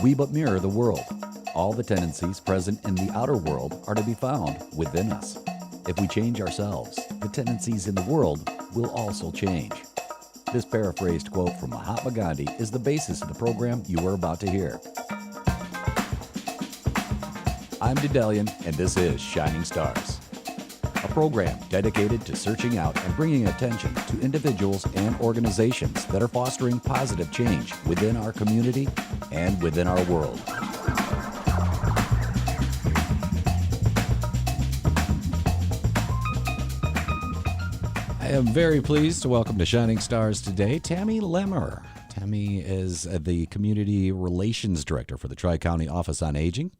we but mirror the world. All the tendencies present in the outer world are to be found within us. If we change ourselves, the tendencies in the world will also change. This paraphrased quote from Mahatma Gandhi is the basis of the program you are about to hear. I'm Daedalian, and this is Shining Stars, a program dedicated to searching out and bringing attention to individuals and organizations that are fostering positive change within our community and within our world. I am very pleased to welcome to Shining Stars today Tammy Lemmer. Tammy is the Community Relations Director for the Tri-County Office on Aging,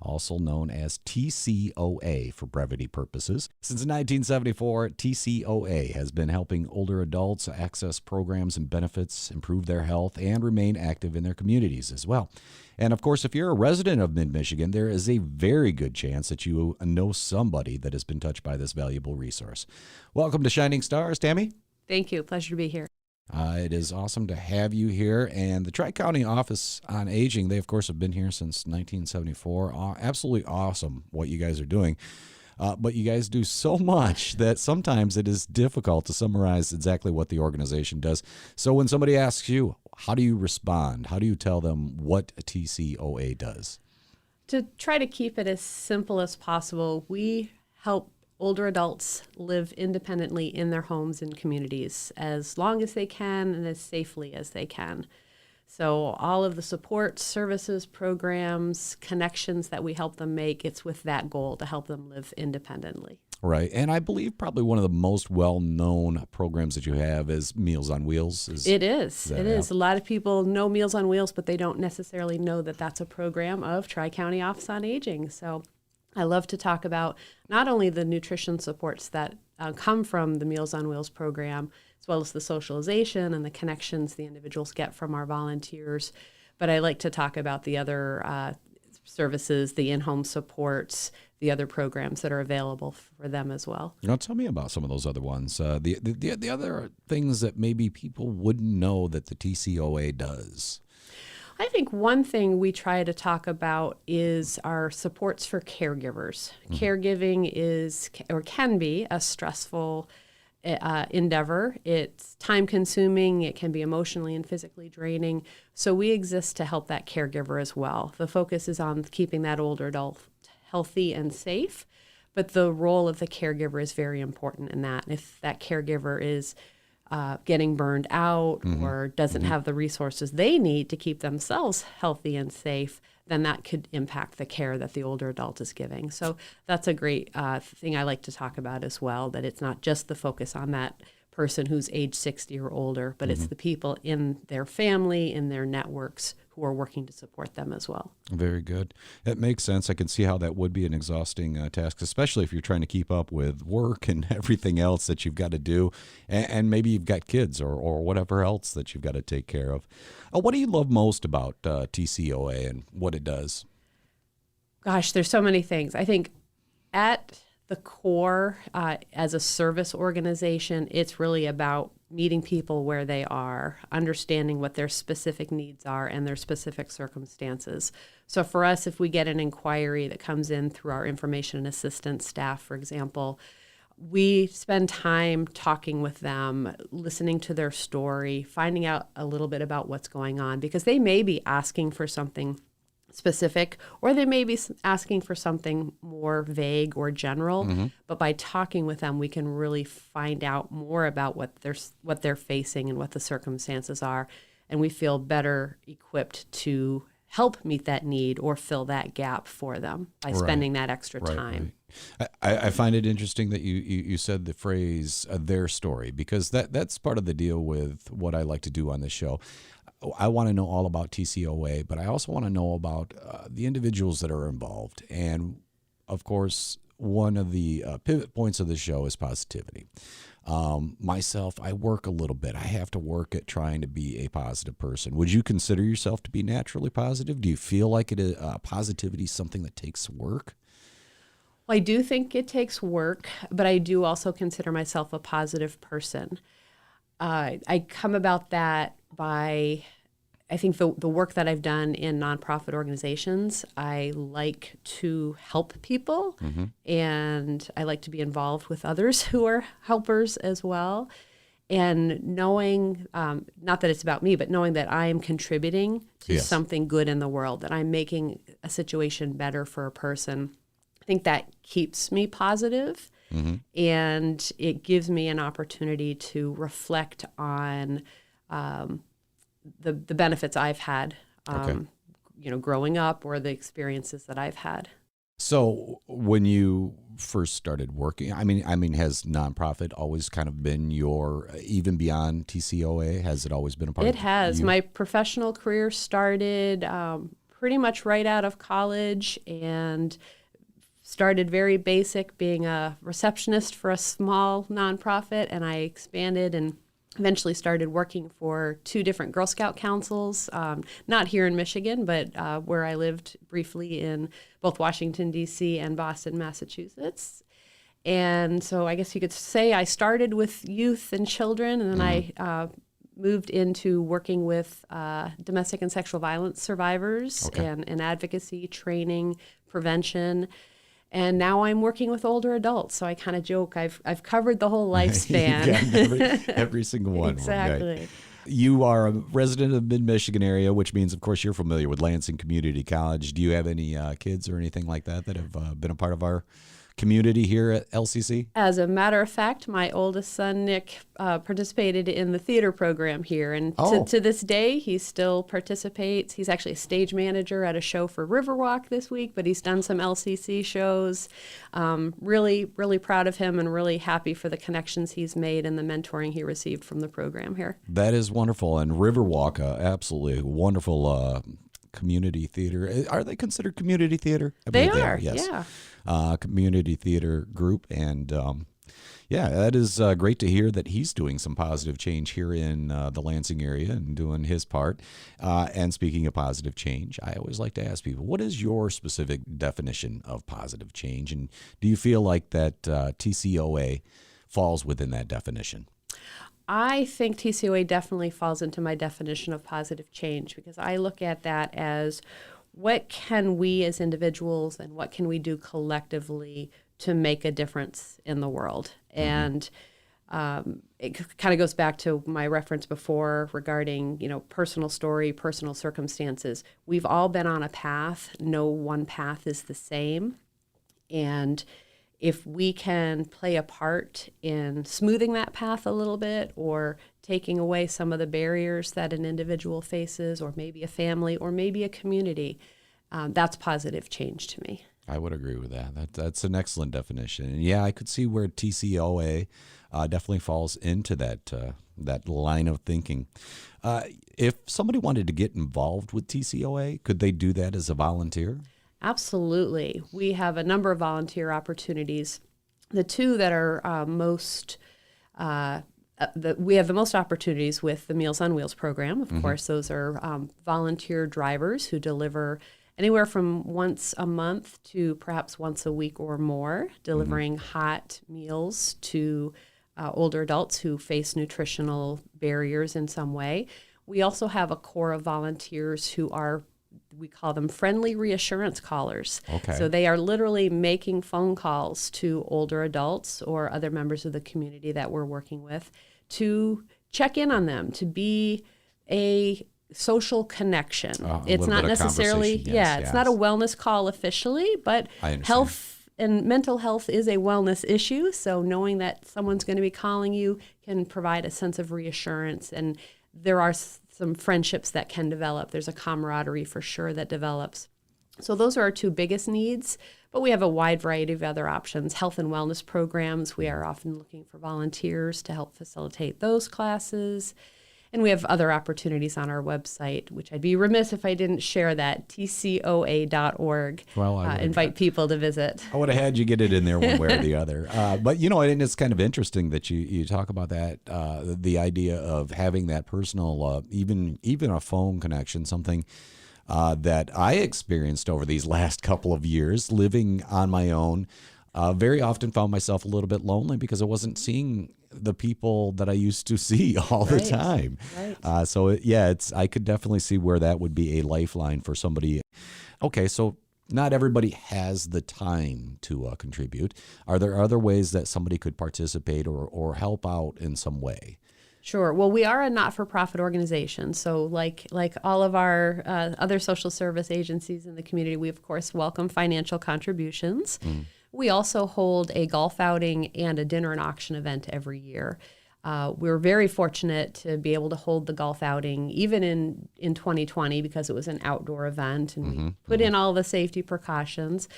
also known as TCOA for brevity purposes. Since 1974, TCOA has been helping older adults access programs and benefits, improve their health, and remain active in their communities as well. And of course, if you're a resident of Mid-Michigan, there is a very good chance that you know somebody that has been touched by this valuable resource. Welcome to Shining Stars, Tammy. Thank you. Pleasure to be here. It is awesome to have you here. And the Tri-County Office on Aging, they, of course, have been here since 1974. Absolutely awesome what you guys are doing. But you guys do so much that sometimes it is difficult to summarize exactly what the organization does. So when somebody asks you, how do you respond? How do you tell them what TCOA does? To try to keep it as simple as possible, we help older adults live independently in their homes and communities as long as they can and as safely as they can. So all of the support, services, programs, connections that we help them make, it's with that goal to help them live independently. Right. And I believe probably one of the most well-known programs that you have is Meals on Wheels. It is. A lot of people know Meals on Wheels, but they don't necessarily know that that's a program of Tri-County Office on Aging. So I love to talk about not only the nutrition supports that come from the Meals on Wheels program, as well as the socialization and the connections the individuals get from our volunteers, but I like to talk about the other services, the in-home supports, the other programs that are available for them as well. Now, tell me about some of those other ones. The other things that maybe people wouldn't know that the TCOA does. I think one thing we try to talk about is our supports for caregivers. Mm-hmm. Caregiving is or can be a stressful endeavor. It's time-consuming. It can be emotionally and physically draining. So we exist to help that caregiver as well. The focus is on keeping that older adult healthy and safe, but the role of the caregiver is very important in that. If that caregiver is getting burned out or doesn't have the resources they need to keep themselves healthy and safe, then that could impact the care that the older adult is giving. So that's a great thing I like to talk about as well, that it's not just the focus on that person who's age 60 or older, but it's the people in their family, in their networks who are working to support them as well. Very good. It makes sense. I can see how that would be an exhausting task, especially if you're trying to keep up with work and everything else that you've got to do. And maybe you've got kids or whatever else that you've got to take care of. What do you love most about TCOA and what it does? Gosh, there's so many things. I think at the core, as a service organization, it's really about meeting people where they are, understanding what their specific needs are and their specific circumstances. So for us, if we get an inquiry that comes in through our information and assistance staff, for example, we spend time talking with them, listening to their story, finding out a little bit about what's going on, because they may be asking for something specific, or they may be asking for something more vague or general. But by talking with them, we can really find out more about what they're facing and what the circumstances are, and we feel better equipped to help meet that need or fill that gap for them by spending that extra time. Right. I find it interesting that you said the phrase their story, because that's part of the deal with what I like to do on this show. I want to know all about TCOA, but I also want to know about the individuals that are involved. And, of course, one of the pivot points of the show is positivity. Myself, I work a little bit. I have to work at trying to be a positive person. Would you consider yourself to be naturally positive? Do you feel like positivity is something that takes work? Well, I do think it takes work, but I do also consider myself a positive person. I come about that by I think the work that I've done in nonprofit organizations, I like to help people, and I like to be involved with others who are helpers as well. And knowing, not that it's about me, but knowing that I am contributing to something good in the world, that I'm making a situation better for a person, I think that keeps me positive. And it gives me an opportunity to reflect on the benefits I've had, growing up, or the experiences that I've had. So when you first started working, I mean, has nonprofit always kind of been your, even beyond TCOA, has it always been a part of it? It has. You? My professional career started pretty much right out of college, and started very basic, being a receptionist for a small nonprofit, and I expanded and eventually started working for 2 different Girl Scout councils, not here in Michigan, but where I lived briefly in both Washington, D.C. and Boston, Massachusetts. And so I guess you could say I started with youth and children, and then I moved into working with domestic and sexual violence survivors, and advocacy, training, prevention. And now I'm working with older adults. So I kind of joke, I've covered the whole lifespan. every single one. Exactly. Okay. You are a resident of the Mid-Michigan area, which means, of course, you're familiar with Lansing Community College. Do you have any kids or anything like that have been a part of our community here at LCC? As a matter of fact, my oldest son, Nick, participated in the theater program here. And to this day, he still participates. He's actually a stage manager at a show for Riverwalk this week, but he's done some LCC shows. Really, really proud of him, and really happy for the connections he's made and the mentoring he received from the program here. That is wonderful. And Riverwalk, absolutely wonderful community theater. Are they considered community theater? They are, yes. yeah. Community theater group. And that is great to hear that he's doing some positive change here in the Lansing area and doing his part. And speaking of positive change, I always like to ask people, what is your specific definition of positive change? And do you feel like that TCOA falls within that definition? I think TCOA definitely falls into my definition of positive change, because I look at that as, what can we as individuals and what can we do collectively to make a difference in the world? And it kind of goes back to my reference before regarding, personal story, personal circumstances. We've all been on a path. No one path is the same. And if we can play a part in smoothing that path a little bit, or taking away some of the barriers that an individual faces, or maybe a family, or maybe a community, that's positive change to me. I would agree with that. That's an excellent definition. And yeah, I could see where TCOA definitely falls into that line of thinking. If somebody wanted to get involved with TCOA, could they do that as a volunteer? Absolutely. We have a number of volunteer opportunities. The 2 that are we have the most opportunities with the Meals on Wheels program. Of course, those are volunteer drivers who deliver anywhere from once a month to perhaps once a week or more, delivering hot meals to older adults who face nutritional barriers in some way. We also have a core of volunteers who are, we call them friendly reassurance callers. Okay. So they are literally making phone calls to older adults or other members of the community that we're working with to check in on them, to be a social connection. It's not necessarily, it's not a wellness call officially, but health and mental health is a wellness issue. So knowing that someone's going to be calling you can provide a sense of reassurance. And there are some friendships that can develop. There's a camaraderie for sure that develops. So those are our 2 biggest needs, but we have a wide variety of other options. Health and wellness programs, we are often looking for volunteers to help facilitate those classes. And we have other opportunities on our website, which I'd be remiss if I didn't share that, TCOA.org. Well, I invite people to visit. I would have had you get it in there one way or the other. But, and it's kind of interesting that you talk about that, the idea of having that personal, even a phone connection, something that I experienced over these last couple of years living on my own. Very often found myself a little bit lonely because I wasn't seeing the people that I used to see all the Right. time. Right. I could definitely see where that would be a lifeline for somebody. Okay, so not everybody has the time to contribute. Are there other ways that somebody could participate or help out in some way? Sure. Well, we are a not-for-profit organization, so like all of our other social service agencies in the community, we of course welcome financial contributions. We also hold a golf outing and a dinner and auction event every year. We're very fortunate to be able to hold the golf outing even in 2020 because it was an outdoor event and we put in all the safety precautions.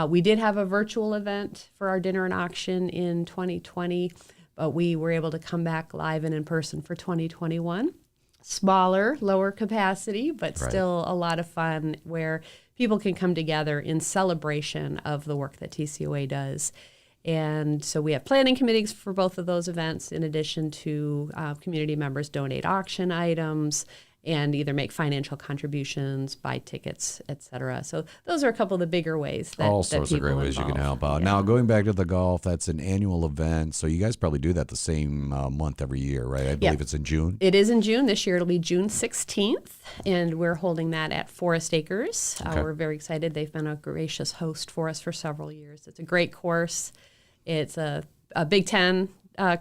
We did have a virtual event for our dinner and auction in 2020, but we were able to come back live and in person for 2021. Smaller, lower capacity, but still a lot of fun where people can come together in celebration of the work that TCOA does. And so we have planning committees for both of those events, in addition to community members donate auction items and either make financial contributions, buy tickets, et cetera. So those are a couple of the bigger ways that All sorts of great ways you can help out. Now, going back to the golf, that's an annual event. So you guys probably do that the same month every year, right? I believe it's in June. It is in June. This year it'll be June 16th, and we're holding that at Forest Acres. We're very excited. They've been a gracious host for us for several years. It's a great course. It's a Big Ten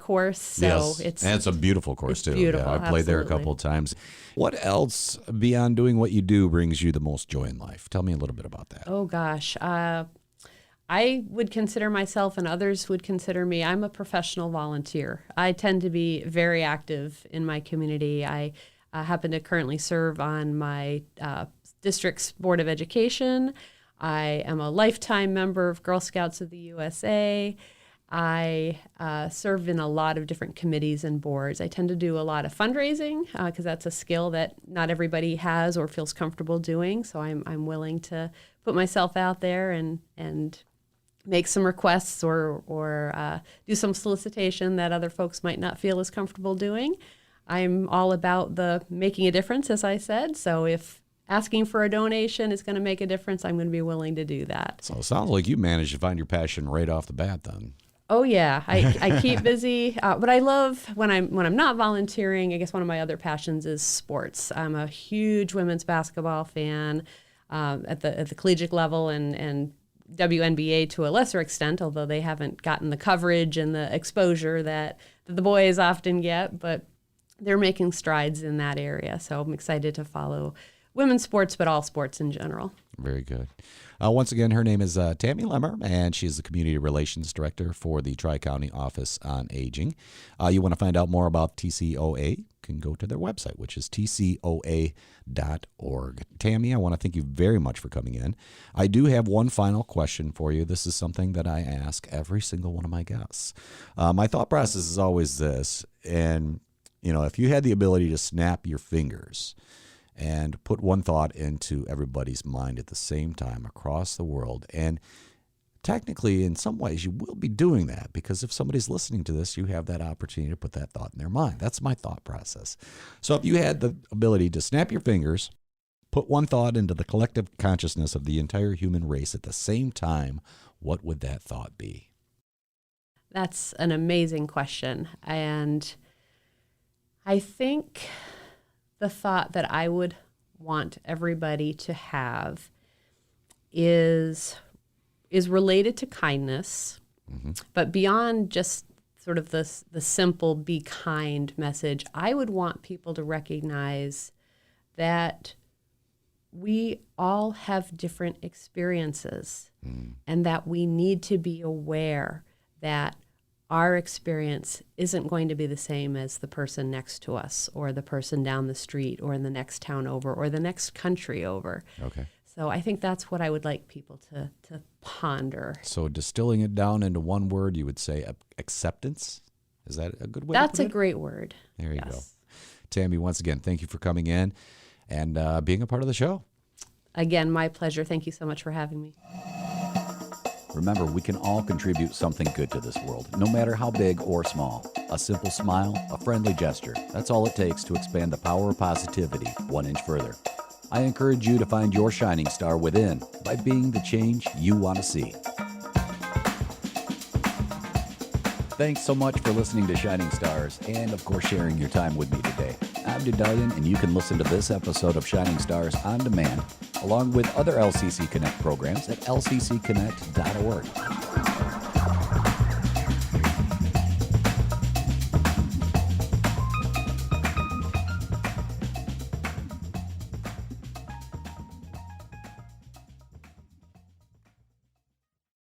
course, so it's a beautiful course too. Beautiful, I played there a couple of times. What else beyond doing what you do brings you the most joy in life? Tell me a little bit about that. Oh gosh, I would consider myself, and others would consider me, I'm a professional volunteer. I tend to be very active in my community. I happen to currently serve on my district's Board of Education. I am a lifetime member of Girl Scouts of the USA. I serve in a lot of different committees and boards. I tend to do a lot of fundraising because that's a skill that not everybody has or feels comfortable doing. So I'm willing to put myself out there and make some requests or do some solicitation that other folks might not feel as comfortable doing. I'm all about the making a difference, as I said. So if asking for a donation is going to make a difference, I'm going to be willing to do that. So it sounds like you managed to find your passion right off the bat then. Oh yeah, I keep busy, but I love when I'm not volunteering. I guess one of my other passions is sports. I'm a huge women's basketball fan at the collegiate level and WNBA to a lesser extent, although they haven't gotten the coverage and the exposure that the boys often get. But they're making strides in that area, so I'm excited to follow women's sports, but all sports in general. Very good. Once again, her name is Tammy Lemmer, and she's the Community Relations Director for the Tri-County Office on Aging. You want to find out more about TCOA, you can go to their website, which is tcoa.org. Tammy, I want to thank you very much for coming in. I do have one final question for you. This is something that I ask every single one of my guests. My thought process is always this, and if you had the ability to snap your fingers and put one thought into everybody's mind at the same time across the world. And technically, in some ways, you will be doing that because if somebody's listening to this, you have that opportunity to put that thought in their mind. That's my thought process. So if you had the ability to snap your fingers, put one thought into the collective consciousness of the entire human race at the same time, what would that thought be? That's an amazing question. And I think the thought that I would want everybody to have is related to kindness, but beyond just sort of the simple be kind message, I would want people to recognize that we all have different experiences and that we need to be aware that our experience isn't going to be the same as the person next to us or the person down the street or in the next town over or the next country over. Okay. So I think that's what I would like people to ponder. So distilling it down into one word, you would say acceptance? Is that a good way to That's put a it? great word. There you go. Tammy, once again, thank you for coming in and being a part of the show. Again, my pleasure. Thank you so much for having me. Remember, we can all contribute something good to this world, no matter how big or small. A simple smile, a friendly gesture, that's all it takes to expand the power of positivity 1 inch further. I encourage you to find your shining star within by being the change you want to see. Thanks so much for listening to Shining Stars and, of course, sharing your time with me today. I'm Daedalian, and you can listen to this episode of Shining Stars on demand, along with other LCC Connect programs at lccconnect.org.